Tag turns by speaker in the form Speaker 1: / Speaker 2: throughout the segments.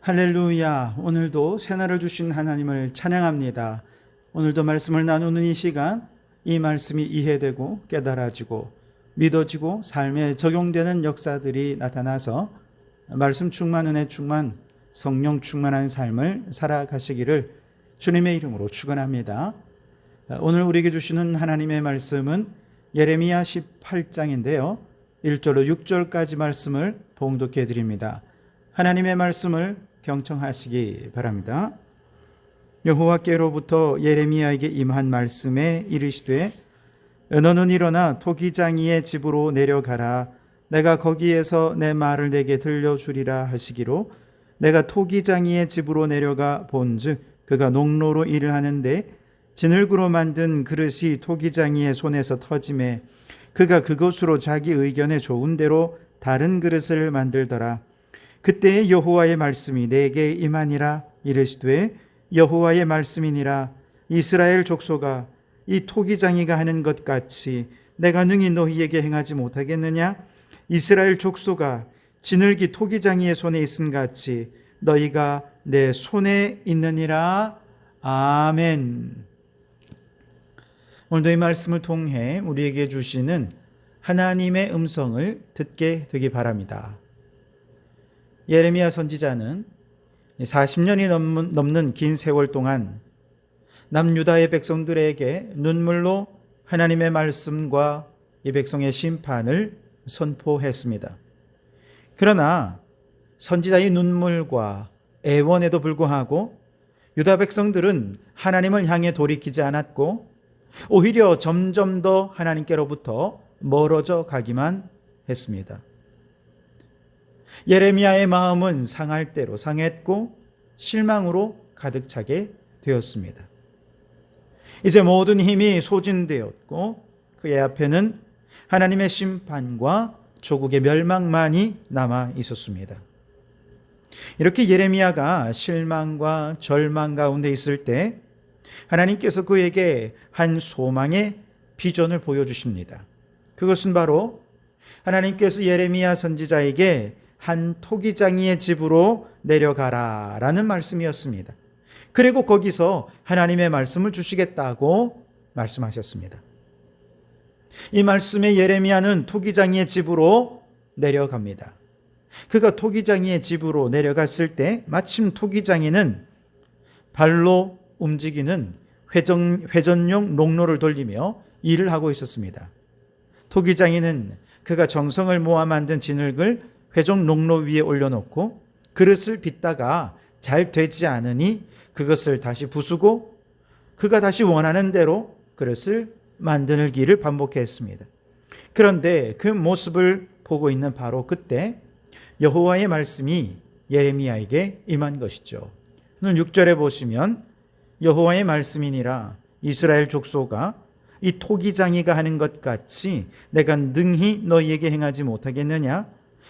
Speaker 1: 할렐루야. 오늘도 새날을 주신 하나님을 찬양합니다. 오늘도 말씀을 나누는 이 시간, 이 말씀이 이해되고 깨달아지고 믿어지고 삶에 적용되는 역사들이 나타나서 말씀 충만, 은혜 충만, 성령 충만한 삶을 살아가시기를 주님의 이름으로 축원합니다. 오늘 우리에게 주시는 하나님의 말씀은 예레미야 18장인데요. 1절로 6절까지 말씀을 봉독해 드립니다. 하나님의 말씀을 경청하시기 바랍니다. 여호와께로부터 예레미야에게 임한 말씀에 이르시되 너는 일어나 토기장이의 집으로 내려가라. 내가 거기에서 내 말을 내게 들려주리라 하시기로 내가 토기장이의 집으로 내려가 본즉 그가 농로로 일을 하는데 진흙으로 만든 그릇이 토기장이의 손에서 터짐에 그가 그것으로 자기 의견에 좋은 대로 다른 그릇을 만들더라. 그때 여호와의 말씀이 내게 임하니라. 이르시되 여호와의 말씀이니라. 이스라엘 족속아, 이 토기장이가 하는 것 같이 내가 능히 너희에게 행하지 못하겠느냐? 이스라엘 족속아, 진흙이 토기장이의 손에 있음 같이 너희가 내 손에 있느니라. 아멘. 오늘도 이 말씀을 통해 우리에게 주시는 하나님의 음성을 듣게 되기 바랍니다. 예레미야 선지자는 40년이 넘는 긴 세월 동안 남유다의 백성들에게 눈물로 하나님의 말씀과 이 백성의 심판을 선포했습니다. 그러나 선지자의 눈물과 애원에도 불구하고 유다 백성들은 하나님을 향해 돌이키지 않았고 오히려 점점 더 하나님께로부터 멀어져 가기만 했습니다. 예레미야의 마음은 상할 대로 상했고 실망으로 가득 차게 되었습니다. 이제 모든 힘이 소진되었고 그의 앞에는 하나님의 심판과 조국의 멸망만이 남아 있었습니다. 이렇게 예레미야가 실망과 절망 가운데 있을 때 하나님께서 그에게 한 소망의 비전을 보여주십니다. 그것은 바로 하나님께서 예레미야 선지자에게 한 토기장이의 집으로 내려가라 라는 말씀이었습니다. 그리고 거기서 하나님의 말씀을 주시겠다고 말씀하셨습니다. 이 말씀에 예레미야는 토기장이의 집으로 내려갑니다. 그가 토기장이의 집으로 내려갔을 때 마침 토기장이는 발로 움직이는 회전용 농로를 돌리며 일을 하고 있었습니다. 토기장이는 그가 정성을 모아 만든 진흙을 회전 농로 위에 올려놓고 그릇을 빚다가 잘 되지 않으니 그것을 다시 부수고 그가 다시 원하는 대로 그릇을 만들기를 반복했습니다. 그런데 그 모습을 보고 있는 바로 그때 여호와의 말씀이 예레미야에게 임한 것이죠. 오늘 6절에 보시면 여호와의 말씀이니라. 이스라엘 족속아, 이 토기장이가 하는 것 같이 내가 능히 너희에게 행하지 못하겠느냐?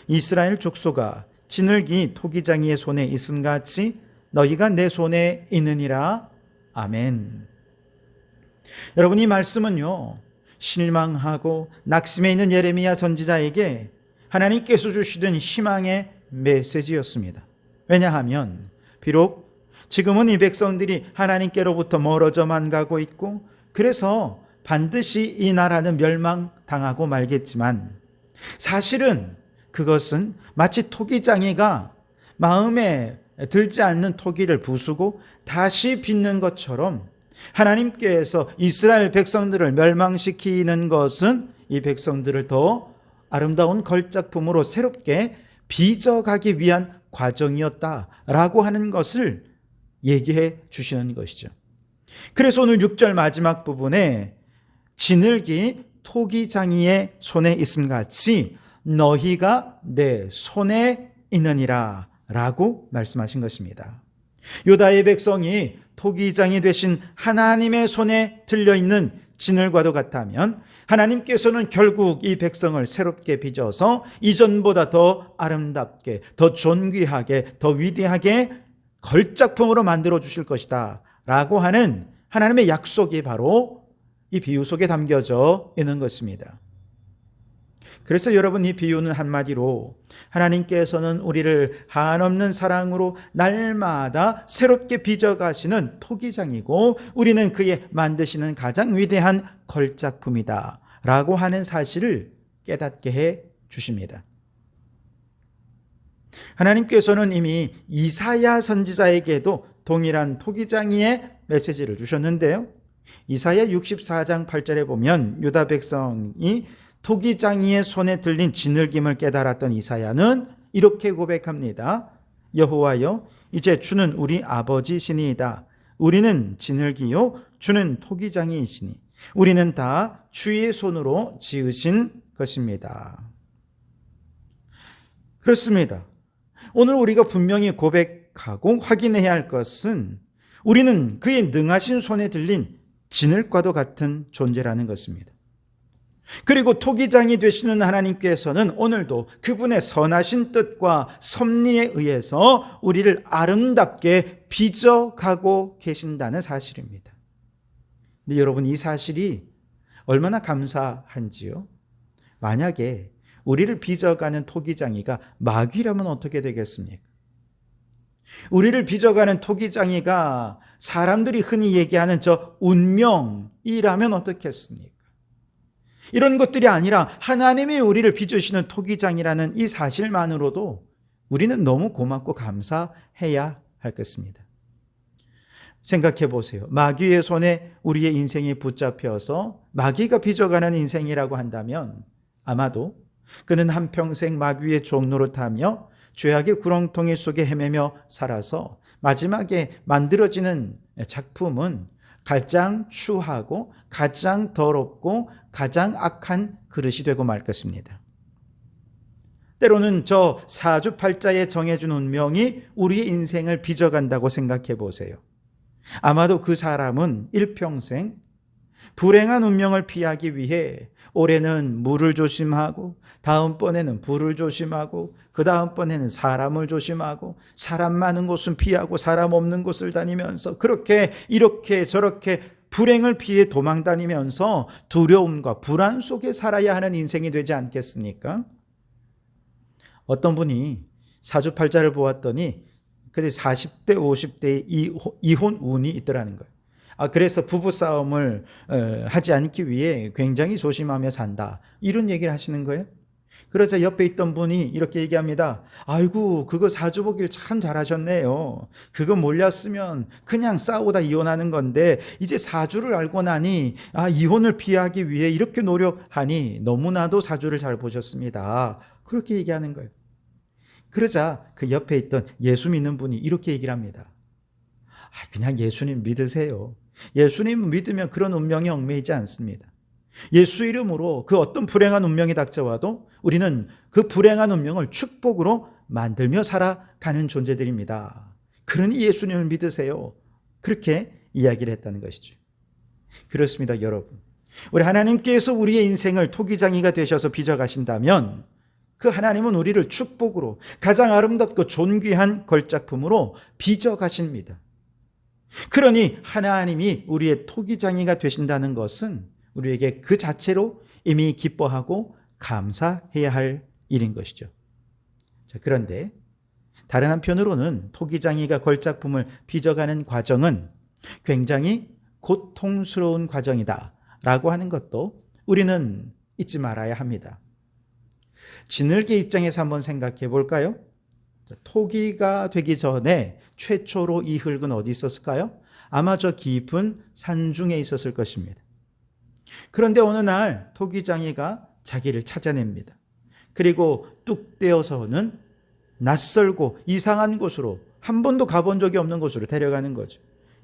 Speaker 1: 이스라엘 족속아, 진흙이 토기장이의 손에 있음같이 너희가 내 손에 있느니라. 아멘. 여러분, 이 말씀은요, 실망하고 낙심해 있는 예레미야 선지자에게 하나님께서 주시던 희망의 메시지였습니다. 왜냐하면 비록 지금은 이 백성들이 하나님께로부터 멀어져만 가고 있고 그래서 반드시 이 나라는 멸망당하고 말겠지만 사실은 그것은 마치 토기장이가 마음에 들지 않는 토기를 부수고 다시 빚는 것처럼 하나님께서 이스라엘 백성들을 멸망시키는 것은 이 백성들을 더 아름다운 걸작품으로 새롭게 빚어가기 위한 과정이었다라고 하는 것을 얘기해 주시는 것이죠. 그래서 오늘 6절 마지막 부분에 진흙이 토기장이의 손에 있음같이 너희가 내 손에 있느니라 라고 말씀하신 것입니다. 유다의 백성이 토기장이 되신 하나님의 손에 들려있는 진흙과도 같다면 하나님께서는 결국 이 백성을 새롭게 빚어서 이전보다 더 아름답게, 더 존귀하게, 더 위대하게 걸작품으로 만들어 주실 것이다 라고 하는 하나님의 약속이 바로 이 비유 속에 담겨져 있는 것입니다. 그래서 여러분, 이 비유는 한마디로 하나님께서는 우리를 한없는 사랑으로 날마다 새롭게 빚어가시는 토기장이고 우리는 그의 만드시는 가장 위대한 걸작품이다 라고 하는 사실을 깨닫게 해 주십니다. 하나님께서는 이미 이사야 선지자에게도 동일한 토기장이의 메시지를 주셨는데요. 이사야 64장 8절에 보면 유다 백성이 토기장이의 손에 들린 진흙임을 깨달았던 이사야는 이렇게 고백합니다. 여호와여, 이제 주는 우리 아버지시니이다. 우리는 진흙이요 주는 토기장이시니 우리는 다 주의 손으로 지으신 것입니다. 그렇습니다. 오늘 우리가 분명히 고백하고 확인해야 할 것은 우리는 그의 능하신 손에 들린 진흙과도 같은 존재라는 것입니다. 그리고 토기장이 되시는 하나님께서는 오늘도 그분의 선하신 뜻과 섭리에 의해서 우리를 아름답게 빚어가고 계신다는 사실입니다. 근데 여러분, 이 사실이 얼마나 감사한지요? 만약에 우리를 빚어가는 토기장이가 마귀라면 어떻게 되겠습니까? 우리를 빚어가는 토기장이가 사람들이 흔히 얘기하는 저 운명이라면 어떻겠습니까? 이런 것들이 아니라 하나님이 우리를 빚으시는 토기장이라는 이 사실만으로도 우리는 너무 고맙고 감사해야 할 것입니다. 생각해 보세요. 마귀의 손에 우리의 인생이 붙잡혀서 마귀가 빚어가는 인생이라고 한다면 아마도 그는 한평생 마귀의 종노릇하며 죄악의 구렁텅이 속에 헤매며 살아서 마지막에 만들어지는 작품은 가장 추하고 가장 더럽고 가장 악한 그릇이 되고 말 것입니다. 때로는 저 사주팔자에 정해준 운명이 우리의 인생을 빚어간다고 생각해 보세요. 아마도 그 사람은 일평생 불행한 운명을 피하기 위해 올해는 물을 조심하고 다음번에는 불을 조심하고 그 다음번에는 사람을 조심하고 사람 많은 곳은 피하고 사람 없는 곳을 다니면서 그렇게 이렇게 저렇게 불행을 피해 도망다니면서 두려움과 불안 속에 살아야 하는 인생이 되지 않겠습니까? 어떤 분이 사주팔자를 보았더니 그때 40대 50대의 이혼 운이 있더라는 거예요. 그래서 부부싸움을 하지 않기 위해 굉장히 조심하며 산다. 이런 얘기를 하시는 거예요. 그러자 옆에 있던 분이 이렇게 얘기합니다. 아이고, 그거 사주 보길 참 잘하셨네요. 그거 몰랐으면 그냥 싸우다 이혼하는 건데 이제 사주를 알고 나니 이혼을 피하기 위해 이렇게 노력하니 너무나도 사주를 잘 보셨습니다. 그렇게 얘기하는 거예요. 그러자 그 옆에 있던 예수 믿는 분이 이렇게 얘기를 합니다. 그냥 예수님 믿으세요. 예수님 믿으면 그런 운명에 얽매이지 않습니다. 예수 이름으로 그 어떤 불행한 운명이 닥쳐와도 우리는 그 불행한 운명을 축복으로 만들며 살아가는 존재들입니다. 그러니 예수님을 믿으세요. 그렇게 이야기를 했다는 것이죠. 그렇습니다, 여러분. 우리 하나님께서 우리의 인생을 토기장이가 되셔서 빚어가신다면 그 하나님은 우리를 축복으로 가장 아름답고 존귀한 걸작품으로 빚어가십니다. 그러니 하나님이 우리의 토기장이가 되신다는 것은 우리에게 그 자체로 이미 기뻐하고 감사해야 할 일인 것이죠. 자, 그런데 다른 한편으로는 토기장이가 걸작품을 빚어가는 과정은 굉장히 고통스러운 과정이다 라고 하는 것도 우리는 잊지 말아야 합니다. 진흙의 입장에서 한번 생각해 볼까요? 토기가 되기 전에 최초로 이 흙은 어디 있었을까요? 아마 저 깊은 산중에 있었을 것입니다. 그런데 어느 날 토기장이가 자기를 찾아냅니다. 그리고 뚝 떼어서는 낯설고 이상한 곳으로, 한 번도 가본 적이 없는 곳으로 데려가는 거죠.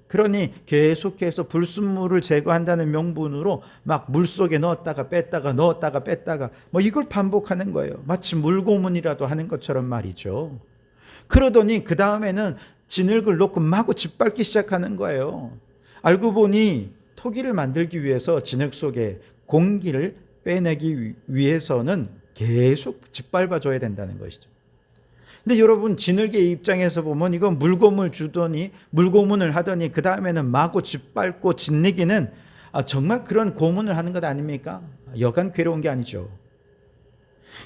Speaker 1: 그러니 계속해서 불순물을 제거한다는 명분으로 막 물속에 넣었다가 뺐다가 넣었다가 뺐다가 이걸 반복하는 거예요. 마치 물고문이라도 하는 것처럼 말이죠. 그러더니 그 다음에는 진흙을 놓고 마구 짓밟기 시작하는 거예요. 알고 보니 토기를 만들기 위해서 진흙 속에 공기를 빼내기 위해서는 계속 짓밟아줘야 된다는 것이죠. 근데 여러분, 진흙의 입장에서 보면 이건 물고문을 주더니 물고문을 하더니 그 다음에는 마구 짓밟고 짓내기는 정말 그런 고문을 하는 것 아닙니까? 여간 괴로운 게 아니죠.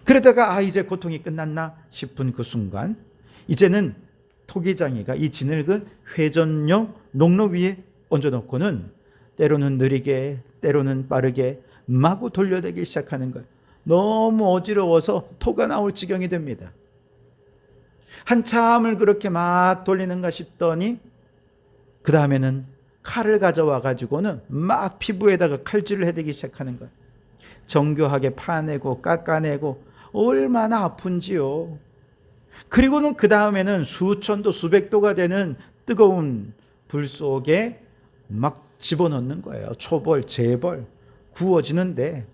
Speaker 1: 그러다가 이제 고통이 끝났나 싶은 그 순간 이제는 토기장이가 이 진흙을 회전용 농로 위에 얹어놓고는 때로는 느리게 때로는 빠르게 마구 돌려대기 시작하는 거예요. 너무 어지러워서 토가 나올 지경이 됩니다. 한참을 그렇게 막 돌리는가 싶더니 그 다음에는 칼을 가져와 가지고는 막 피부에다가 칼질을 해대기 시작하는 거예요. 정교하게 파내고 깎아내고 얼마나 아픈지요. 그리고는 그 다음에는 수천도 수백도가 되는 뜨거운 불 속에 막 집어넣는 거예요. 초벌, 재벌 구워지는데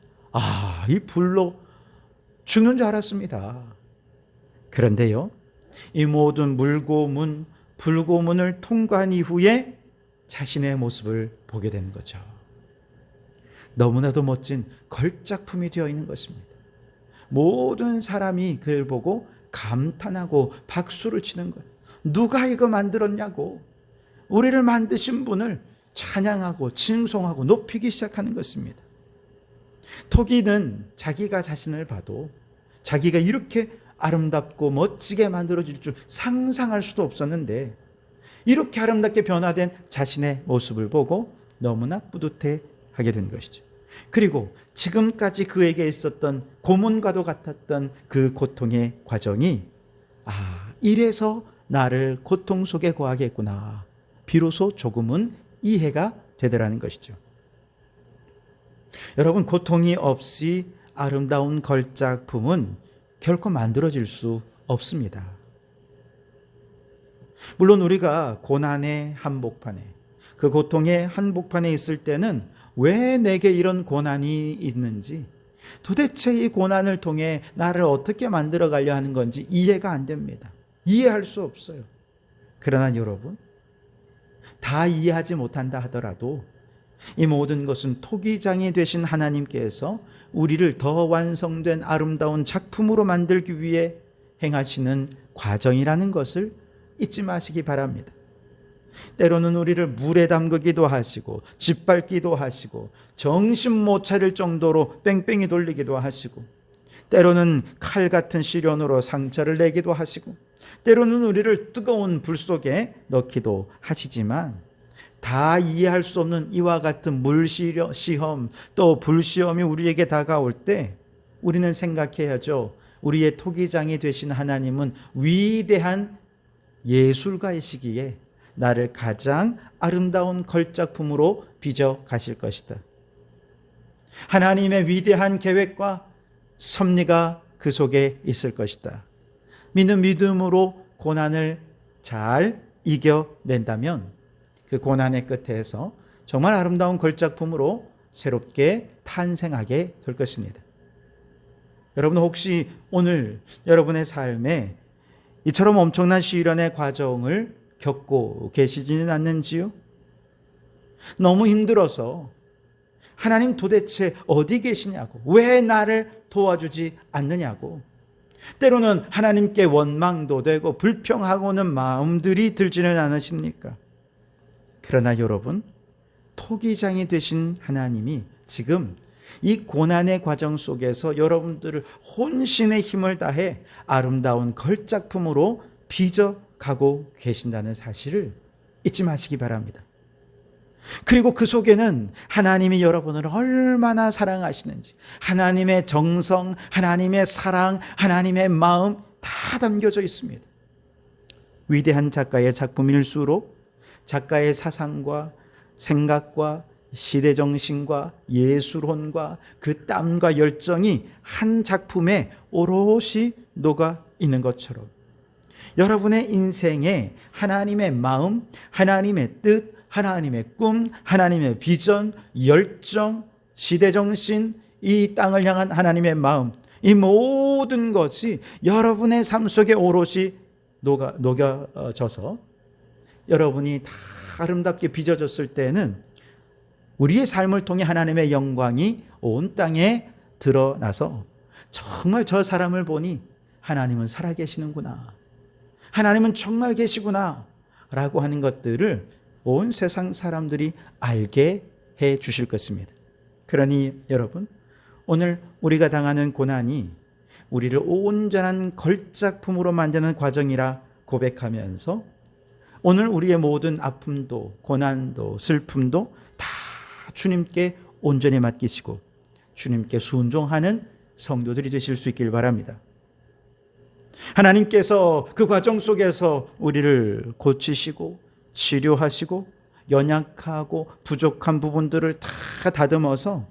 Speaker 1: 이 불로 죽는 줄 알았습니다. 그런데요, 이 모든 물고문, 불고문을 통과한 이후에 자신의 모습을 보게 되는 거죠. 너무나도 멋진 걸작품이 되어 있는 것입니다. 모든 사람이 그를 보고 감탄하고 박수를 치는 거예요. 누가 이거 만들었냐고. 우리를 만드신 분을 찬양하고 칭송하고 높이기 시작하는 것입니다. 토기는 자기가 자신을 봐도 자기가 이렇게 아름답고 멋지게 만들어질 줄 상상할 수도 없었는데 이렇게 아름답게 변화된 자신의 모습을 보고 너무나 뿌듯해하게 된 것이죠. 그리고 지금까지 그에게 있었던 고문과도 같았던 그 고통의 과정이 이래서 나를 고통 속에 거하게 했구나. 비로소 조금은 이해가 되더라는 것이죠. 여러분, 고통이 없이 아름다운 걸작품은 결코 만들어질 수 없습니다. 물론 우리가 고난의 한복판에, 그 고통의 한복판에 있을 때는 왜 내게 이런 고난이 있는지, 도대체 이 고난을 통해 나를 어떻게 만들어 가려 하는 건지 이해가 안 됩니다. 이해할 수 없어요. 그러나 여러분, 다 이해하지 못한다 하더라도 이 모든 것은 토기장이 되신 하나님께서 우리를 더 완성된 아름다운 작품으로 만들기 위해 행하시는 과정이라는 것을 잊지 마시기 바랍니다. 때로는 우리를 물에 담그기도 하시고 짓밟기도 하시고 정신 못 차릴 정도로 뺑뺑이 돌리기도 하시고 때로는 칼 같은 시련으로 상처를 내기도 하시고 때로는 우리를 뜨거운 불 속에 넣기도 하시지만 다 이해할 수 없는 이와 같은 물시험 또 불시험이 우리에게 다가올 때 우리는 생각해야죠. 우리의 토기장이 되신 하나님은 위대한 예술가이시기에 나를 가장 아름다운 걸작품으로 빚어 가실 것이다. 하나님의 위대한 계획과 섭리가 그 속에 있을 것이다. 믿음으로 고난을 잘 이겨낸다면 그 고난의 끝에서 정말 아름다운 걸작품으로 새롭게 탄생하게 될 것입니다. 여러분, 혹시 오늘 여러분의 삶에 이처럼 엄청난 시련의 과정을 겪고 계시지는 않는지요? 너무 힘들어서 하나님 도대체 어디 계시냐고, 왜 나를 도와주지 않느냐고, 때로는 하나님께 원망도 되고 불평하고는 마음들이 들지는 않으십니까? 그러나 여러분, 토기장이 되신 하나님이 지금 이 고난의 과정 속에서 여러분들을 혼신의 힘을 다해 아름다운 걸작품으로 빚어가고 계신다는 사실을 잊지 마시기 바랍니다. 그리고 그 속에는 하나님이 여러분을 얼마나 사랑하시는지, 하나님의 정성, 하나님의 사랑, 하나님의 마음 다 담겨져 있습니다. 위대한 작가의 작품일수록 작가의 사상과 생각과 시대정신과 예술혼과 그 땀과 열정이 한 작품에 오롯이 녹아 있는 것처럼 여러분의 인생에 하나님의 마음, 하나님의 뜻, 하나님의 꿈, 하나님의 비전, 열정, 시대정신, 이 땅을 향한 하나님의 마음, 이 모든 것이 여러분의 삶 속에 오롯이 녹여져서 여러분이 다 아름답게 빚어졌을 때는 우리의 삶을 통해 하나님의 영광이 온 땅에 드러나서 정말 저 사람을 보니 하나님은 살아계시는구나, 하나님은 정말 계시구나 라고 하는 것들을 온 세상 사람들이 알게 해 주실 것입니다. 그러니 여러분, 오늘 우리가 당하는 고난이 우리를 온전한 걸작품으로 만드는 과정이라 고백하면서 오늘 우리의 모든 아픔도 고난도 슬픔도 다 주님께 온전히 맡기시고 주님께 순종하는 성도들이 되실 수 있길 바랍니다. 하나님께서 그 과정 속에서 우리를 고치시고 치료하시고 연약하고 부족한 부분들을 다 다듬어서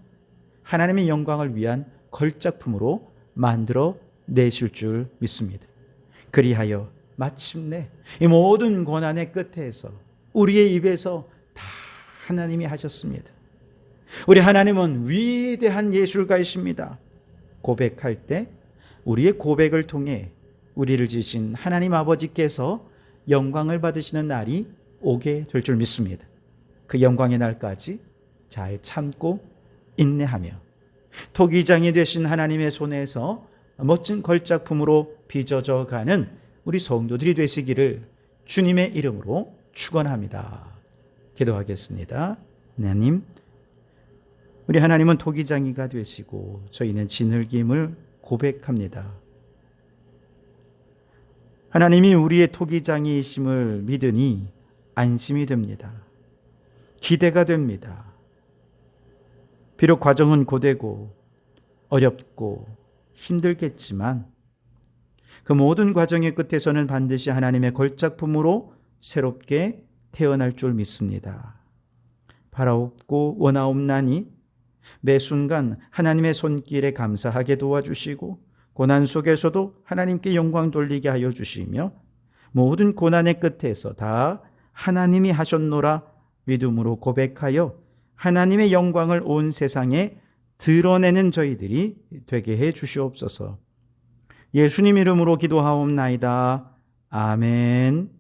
Speaker 1: 하나님의 영광을 위한 걸작품으로 만들어 내실 줄 믿습니다. 그리하여 마침내 이 모든 고난의 끝에서 우리의 입에서 다 하나님이 하셨습니다. 우리 하나님은 위대한 예술가이십니다. 고백할 때 우리의 고백을 통해 우리를 지으신 하나님 아버지께서 영광을 받으시는 날이 오게 될 줄 믿습니다. 그 영광의 날까지 잘 참고 인내하며 토기장이 되신 하나님의 손에서 멋진 걸작품으로 빚어져 가는 우리 성도들이 되시기를 주님의 이름으로 축원합니다. 기도하겠습니다. 하나님, 우리 하나님은 토기장이가 되시고 저희는 진흙임을 고백합니다. 하나님이 우리의 토기장이심을 믿으니 안심이 됩니다. 기대가 됩니다. 비록 과정은 고되고 어렵고 힘들겠지만 그 모든 과정의 끝에서는 반드시 하나님의 걸작품으로 새롭게 태어날 줄 믿습니다. 바라옵고 원하옵나니 매 순간 하나님의 손길에 감사하게 도와주시고 고난 속에서도 하나님께 영광 돌리게 하여 주시며 모든 고난의 끝에서 다 하나님이 하셨노라 믿음으로 고백하여 하나님의 영광을 온 세상에 드러내는 저희들이 되게 해 주시옵소서. 예수님 이름으로 기도하옵나이다. 아멘.